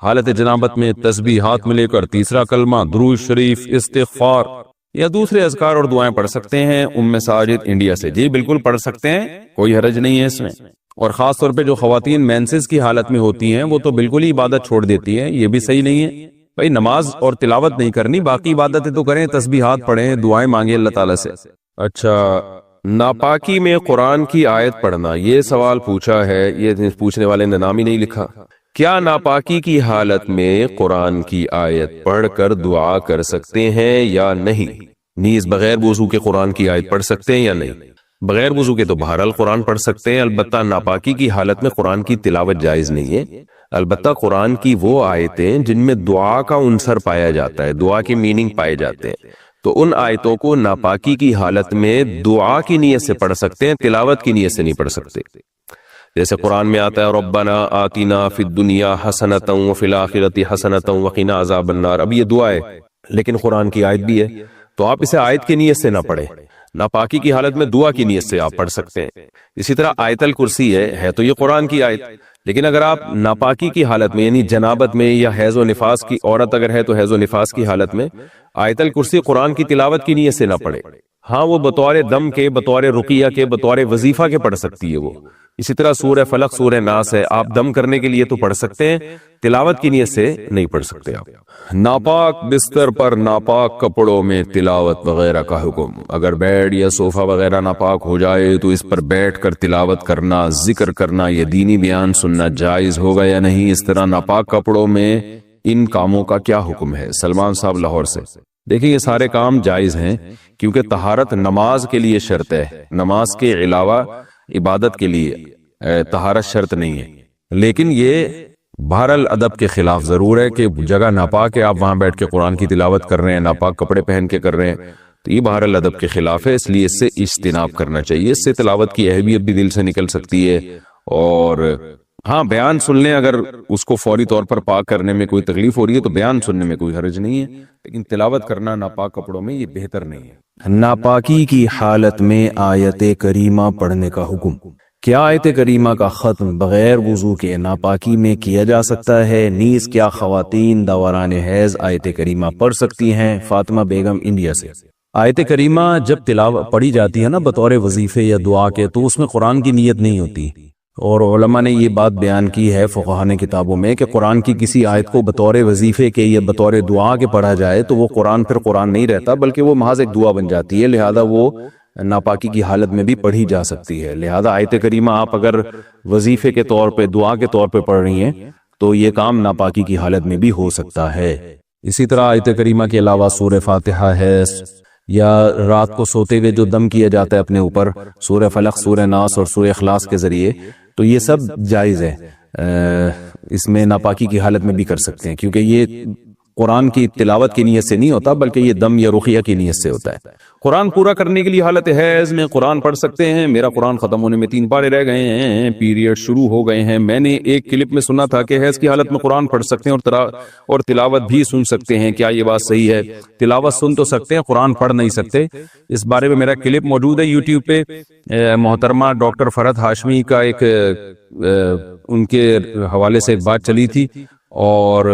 حالت جنابت میں تسبیح ہاتھ میں لے کر تیسرا کلمہ، درود شریف، استغفار یا دوسرے اذکار اور دعائیں پڑھ سکتے ہیں۔ ساجد انڈیا سے، جی بالکل پڑھ سکتے ہیں، کوئی حرج نہیں ہے اس میں۔ اور خاص طور پہ جو خواتین مینسز کی حالت میں ہوتی ہیں وہ تو بالکل ہی عبادت چھوڑ دیتی ہیں، یہ بھی صحیح نہیں ہے۔ بھائی نماز اور تلاوت نہیں کرنی، باقی عبادتیں تو کریں، تسبیحات پڑھیں، دعائیں مانگیں اللہ تعالیٰ سے۔ اچھا، ناپاکی میں قرآن کی آیت پڑھنا، یہ سوال پوچھا ہے، یہ پوچھنے والے نے نام ہی نہیں لکھا۔ کیا ناپاکی کی حالت میں قرآن کی آیت پڑھ کر دعا کر سکتے ہیں یا نہیں؟ نیز بغیر وضو کے قرآن کی آیت پڑھ سکتے ہیں یا نہیں؟ بغیر وضو کے تو بہرحال قرآن پڑھ سکتے ہیں، البتہ ناپاکی کی حالت میں قرآن کی تلاوت جائز نہیں ہے۔ البتہ قرآن کی وہ آیتیں جن میں دعا کا عنصر پایا جاتا ہے، دعا کے میننگ پائے جاتے ہیں، تو ان آیتوں کو ناپاکی کی حالت میں دعا کی نیت سے پڑھ سکتے ہیں، تلاوت کی نیت سے نہیں پڑھ سکتے۔ جیسے قرآن میں آتا ہے ربنا آتنا فی الدنیا حسنۃ وفی الآخرۃ حسنۃ وقنا عذاب النار، اب یہ دعا ہے لیکن قرآن کی آیت بھی ہے، تو آپ اسے آیت کی نیت سے نہ پڑھیں، ناپاکی کی حالت میں دعا کی نیت سے آپ پڑھ سکتے ہیں۔ اسی طرح آیت الکرسی ہے تو یہ قرآن کی آیت، لیکن اگر آپ ناپاکی کی حالت میں یعنی جنابت میں یا حیض و نفاس کی عورت اگر ہے تو حیض و نفاس کی حالت میں آیت الکرسی قرآن کی تلاوت کی نیت سے نہ پڑھے، ہاں وہ بطور دم کے، بطور رقیہ کے، بطور وظیفہ کے پڑھ سکتی ہے وہ۔ اسی طرح سورہ فلق، سورہ ناس ہے، آپ دم کرنے کے لیے تو پڑھ سکتے ہیں، تلاوت کی نیت سے نہیں پڑھ سکتے آپ۔ ناپاک بستر پر ناپاک کپڑوں میں تلاوت وغیرہ کا حکم، اگر بیڈ یا صوفہ وغیرہ ناپاک ہو جائے تو اس پر بیٹھ کر تلاوت کرنا، ذکر کرنا یا دینی بیان سننا جائز ہوگا یا نہیں؟ اس طرح ناپاک کپڑوں میں ان کاموں کا کیا حکم ہے؟ سلمان صاحب لاہور سے۔ دیکھیں یہ سارے کام جائز ہیں کیونکہ طہارت نماز کے لیے شرط ہے، نماز کے علاوہ عبادت کے لیے طہارت شرط نہیں ہے، لیکن یہ بہرحال ادب کے خلاف ضرور ہے کہ جگہ ناپاک ہے، آپ وہاں بیٹھ کے قرآن کی تلاوت کر رہے ہیں، ناپاک کپڑے پہن کے کر رہے ہیں، تو یہ بہرحال ادب کے خلاف ہے، اس لیے اس سے اجتناب کرنا چاہیے۔ اس سے تلاوت کی اہمیت بھی دل سے نکل سکتی ہے، اور ہاں بیان سن لیں، اگر اس کو فوری طور پر پاک کرنے میں کوئی تکلیف ہو رہی ہے تو بیان سننے میں کوئی حرج نہیں ہے، لیکن تلاوت کرنا ناپاک کپڑوں میں یہ بہتر نہیں ہے۔ ناپاکی کی حالت میں آیت کریمہ پڑھنے کا حکم، کیا آیت کریمہ کا ختم بغیر وضو کے ناپاکی میں کیا جا سکتا ہے؟ نیز کیا خواتین دوران حیض آیت کریمہ پڑھ سکتی ہیں؟ فاطمہ بیگم انڈیا سے۔ آیت کریمہ جب تلاوت پڑھی جاتی ہے نا بطور وظیفے یا دعا کے، تو اس میں قرآن کی نیت نہیں ہوتی، اور علماء نے یہ بات بیان کی ہے فقہا نے کتابوں میں کہ قرآن کی کسی آیت کو بطور وظیفے کے یا بطور دعا کے پڑھا جائے تو وہ قرآن پھر قرآن نہیں رہتا، بلکہ وہ محض ایک دعا بن جاتی ہے، لہذا وہ ناپاکی کی حالت میں بھی پڑھی جا سکتی ہے۔ لہذا آیت کریمہ آپ اگر وظیفے کے طور پہ، دعا کے طور پہ پڑھ رہی ہیں تو یہ کام ناپاکی کی حالت میں بھی ہو سکتا ہے۔ اسی طرح آیت کریمہ کے علاوہ سورہ فاتحہ ہے، یا رات کو سوتے ہوئے جو دم کیا جاتا ہے اپنے اوپر، سورہ فلق، سورہ ناس اور سورہ اخلاص کے ذریعے، تو یہ سب جائز ہے، اس میں ناپاکی کی حالت میں بھی کر سکتے ہیں، کیونکہ یہ قرآن کی تلاوت کی نیت سے نہیں ہوتا بلکہ یہ دم یا رقیہ کی نیت سے ہوتا ہے۔ قرآن پورا کرنے کے لیے حالت حیض میں قرآن پڑھ سکتے ہیں۔ میرا قرآن ختم ہونے میں 3 پارے رہ گئے ہیں، پیریڈ شروع ہو گئے ہیں۔ میں نے ایک کلپ میں سنا تھا کہ حیض کی حالت میں قرآن پڑھ سکتے ہیں اور تلاوت بھی سن سکتے ہیں، کیا یہ بات صحیح ہے؟ تلاوت سن تو سکتے ہیں، قرآن پڑھ نہیں سکتے۔ اس بارے میں میرا کلپ موجود ہے یوٹیوب پہ، محترمہ ڈاکٹر فرحت ہاشمی کا ایک ان کے حوالے سے ایک بات چلی تھی، اور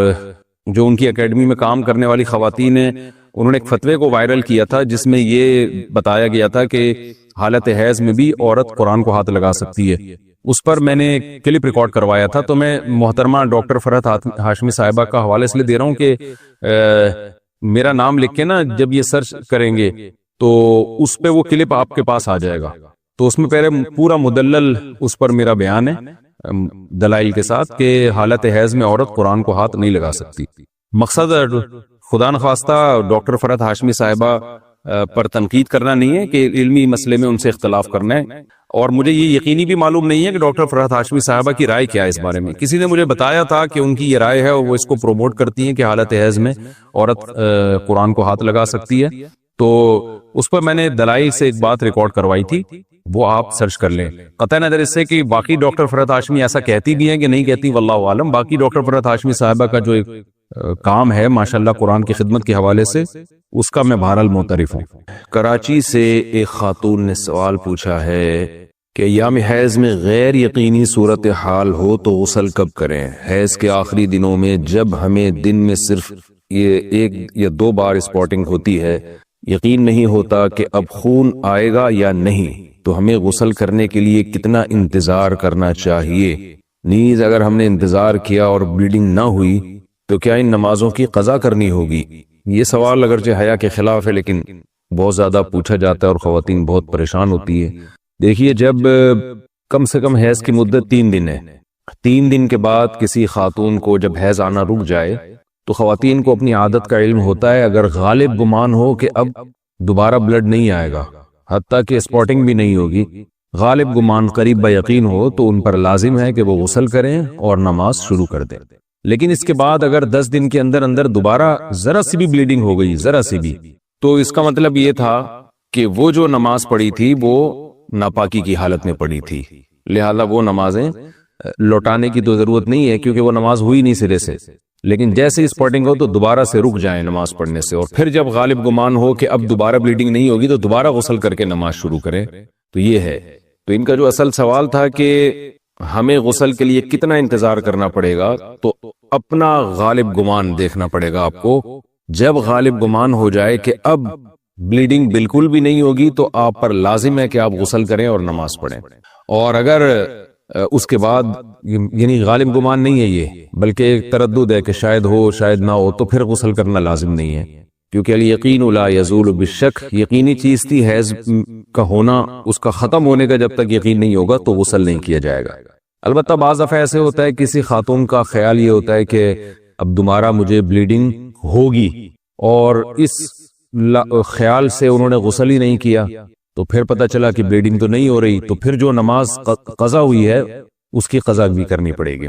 جو ان کی اکیڈمی میں کام کرنے والی خواتین ہیں انہوں نے ایک فتوے کو وائرل کیا تھا جس میں یہ بتایا گیا تھا کہ حالت حیض میں بھی عورت قرآن کو ہاتھ لگا سکتی ہے۔ اس پر میں نے کلپ ریکارڈ کروایا تھا، تو میں محترمہ ڈاکٹر فرحت ہاشمی صاحبہ کا حوالے اس لیے دے رہا ہوں کہ میرا نام لکھ کے نا جب یہ سرچ کریں گے تو اس پہ وہ کلپ آپ کے پاس آ جائے گا، تو اس میں پہلے پورا مدلل اس پر میرا بیان ہے دلائل کے ساتھ کہ حالت حیض میں عورت قرآن کو ہاتھ نہیں لگا سکتی۔ مقصد خدا نخواستہ ڈاکٹر فرحت ہاشمی صاحبہ پر تنقید کرنا نہیں ہے کہ علمی مسئلے میں ان سے اختلاف کرنا ہے، اور مجھے یہ یقینی بھی معلوم نہیں ہے کہ ڈاکٹر فرحت ہاشمی صاحبہ کی رائے کیا ہے اس بارے میں۔ کسی نے مجھے بتایا تھا کہ ان کی یہ رائے ہے اور وہ اس کو پروموٹ کرتی ہیں کہ حالت حیض میں عورت قرآن کو ہاتھ لگا سکتی ہے، تو اس پر میں نے دلائل سے ایک بات ریکارڈ کروائی تھی، وہ آپ سرچ کر لیں۔ قطع نظر اس سے کہ باقی ڈاکٹر فرحت ہاشمی ایسا کہتی بھی ہیں کہ نہیں کہتی، واللہ عالم، باقی ڈاکٹر فرحت ہاشمی صاحبہ کا جو ایک کام ہے ماشاءاللہ قرآن کی خدمت کے حوالے سے، اس کا میں بہرحال معترف ہوں۔ کراچی سے ایک خاتون نے سوال پوچھا ہے کہ ایام حیض میں غیر یقینی صورتحال ہو تو غسل کب کریں؟ حیض کے آخری دنوں میں جب ہمیں دن میں صرف یہ 1 یا 2 بار اسپاٹنگ ہوتی ہے، یقین نہیں ہوتا کہ اب خون آئے گا یا نہیں، تو ہمیں غسل کرنے کے لیے کتنا انتظار کرنا چاہیے؟ نیز اگر ہم نے انتظار کیا اور بلیڈنگ نہ ہوئی تو کیا ان نمازوں کی قضا کرنی ہوگی؟ یہ سوال اگرچہ حیا کے خلاف ہے لیکن بہت زیادہ پوچھا جاتا ہے اور خواتین بہت پریشان ہوتی ہے۔ دیکھیے، جب کم سے کم حیض کی مدت 3 دن ہے، 3 دن کے بعد کسی خاتون کو جب حیض آنا رک جائے تو خواتین کو اپنی عادت کا علم ہوتا ہے، اگر غالب گمان ہو کہ اب دوبارہ بلڈ نہیں آئے گا، حتیٰ کہ اسپاٹنگ بھی نہیں ہوگی، غالب گمان قریب با یقین ہو، تو ان پر لازم ہے کہ وہ غسل کریں اور نماز شروع کر دیں۔ لیکن اس کے بعد اگر 10 دن کے اندر اندر دوبارہ ذرا سی بھی بلیڈنگ ہو گئی، ذرا سی بھی، تو اس کا مطلب یہ تھا کہ وہ جو نماز پڑھی تھی وہ ناپاکی کی حالت میں پڑھی تھی، لہذا وہ نمازیں لوٹانے کی تو ضرورت نہیں ہے کیونکہ وہ نماز ہوئی نہیں سرے سے، لیکن جیسے اسپاٹنگ ہو تو دوبارہ سے رک جائیں نماز پڑھنے سے، اور پھر جب غالب گمان ہو کہ اب دوبارہ بلیڈنگ نہیں ہوگی تو دوبارہ غسل کر کے نماز شروع کریں۔ تو یہ ہے، تو ان کا جو اصل سوال تھا کہ ہمیں غسل کے لیے کتنا انتظار کرنا پڑے گا، تو اپنا غالب گمان دیکھنا پڑے گا آپ کو۔ جب غالب گمان ہو جائے کہ اب بلیڈنگ بالکل بھی نہیں ہوگی تو آپ پر لازم ہے کہ آپ غسل کریں اور نماز پڑھیں، اور اگر اس کے بعد یعنی غالب گمان نہیں ہے یہ، بلکہ ایک تردد ہے کہ شاید ہو شاید نہ ہو، تو پھر غسل کرنا لازم نہیں ہے، کیونکہ الیقین لا یزول بالشک، یقینی چیز تھی حیض کا ہونا، اس کا ختم ہونے کا جب تک یقین نہیں ہوگا تو غسل نہیں کیا جائے گا۔ البتہ بعض دفعہ ایسے ہوتا ہے کسی خاتون کا خیال یہ ہوتا ہے کہ اب دوبارہ مجھے بلیڈنگ ہوگی، اور اس خیال سے انہوں نے غسل ہی نہیں کیا، تو پھر پتہ چلا کہ بلیڈنگ تو نہیں ہو رہی، تو پھر جو نماز قضا ہوئی ہے اس کی قضا بھی کرنی پڑے گی۔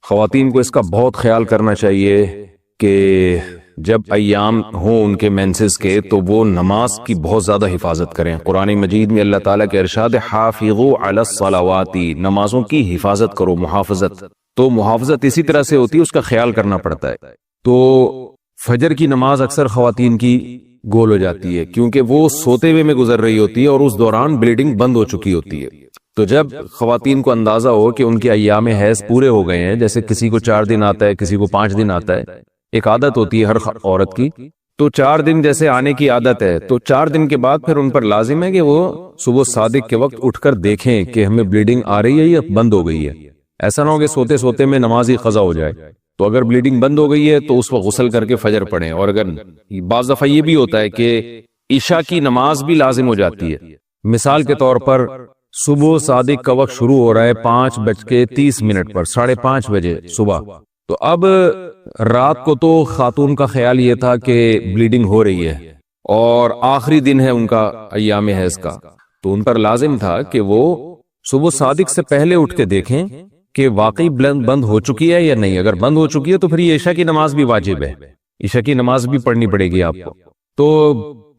خواتین کو اس کا بہت خیال کرنا چاہیے کہ جب ایام ہوں ان کے مینسز کے تو وہ نماز کی بہت زیادہ حفاظت کریں۔ قرآن مجید میں اللہ تعالیٰ کے ارشاد حافظوا علی الصلوات، نمازوں کی حفاظت کرو، محافظت، تو محافظت اسی طرح سے ہوتی ہے، اس کا خیال کرنا پڑتا ہے۔ تو فجر کی نماز اکثر خواتین کی گول ہو جاتی ہے کیونکہ وہ سوتے ہوئے میں گزر رہی ہوتی ہے اور اس دوران بلیڈنگ بند ہو چکی ہوتی ہے۔ تو جب خواتین کو اندازہ ہو کہ ان کے ایام حیض پورے ہو گئے ہیں، جیسے کسی کو 4 دن آتا ہے، کسی کو 5 دن آتا ہے، ایک عادت ہوتی ہے ہر عورت کی، تو 4 دن جیسے آنے کی عادت ہے، تو 4 دن کے بعد پھر ان پر لازم ہے کہ وہ صبح صادق کے وقت اٹھ کر دیکھیں کہ ہمیں بلیڈنگ آ رہی ہے یا بند ہو گئی ہے۔ ایسا نہ ہو کہ سوتے سوتے میں نماز ہی قضا ہو جائے۔ تو اگر بلیڈنگ بند ہو گئی ہے تو اس وقت غسل کر کے فجر پڑھیں، اور اگر بعض دفعہ یہ بھی ہوتا ہے کہ عشاء کی نماز بھی لازم ہو جاتی ہے، مثال کے طور پر صبح صادق کا وقت شروع ہو رہا ہے 5:30 پر، 5:30 بجے صبح، تو اب رات کو تو خاتون کا خیال یہ تھا کہ بلیڈنگ ہو رہی ہے اور آخری دن ہے ان کا ایام حیض کا، تو ان پر لازم تھا کہ وہ صبح صادق سے پہلے اٹھ کے دیکھیں کہ واقعی بند ہو چکی ہے یا نہیں۔ اگر بند ہو چکی ہے تو پھر یہ عشاء کی نماز بھی واجب ہے، عشاء کی نماز بھی پڑھنی پڑے گی آپ کو۔ تو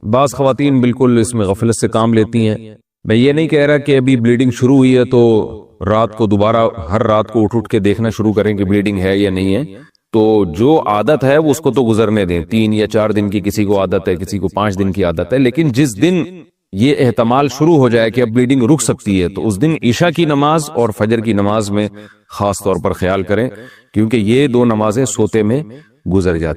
بعض خواتین بالکل اس میں غفلت سے کام لیتی ہیں۔ میں یہ نہیں کہہ رہا کہ ابھی بلیڈنگ شروع ہوئی ہے تو رات کو دوبارہ ہر رات کو اٹھ کے دیکھنا شروع کریں کہ بلیڈنگ ہے یا نہیں ہے، تو جو عادت ہے وہ اس کو تو گزرنے دیں، 3 یا 4 دن کی کسی کو عادت ہے، کسی کو 5 دن کی عادت ہے، لیکن جس دن یہ احتمال شروع ہو جائے کہ اب بلیڈنگ رک سکتی ہے تو اس دن عشاء کی نماز اور فجر کی نماز میں خاص طور پر خیال کریں، کیونکہ یہ 2 نمازیں سوتے میں گزر جاتی ہیں۔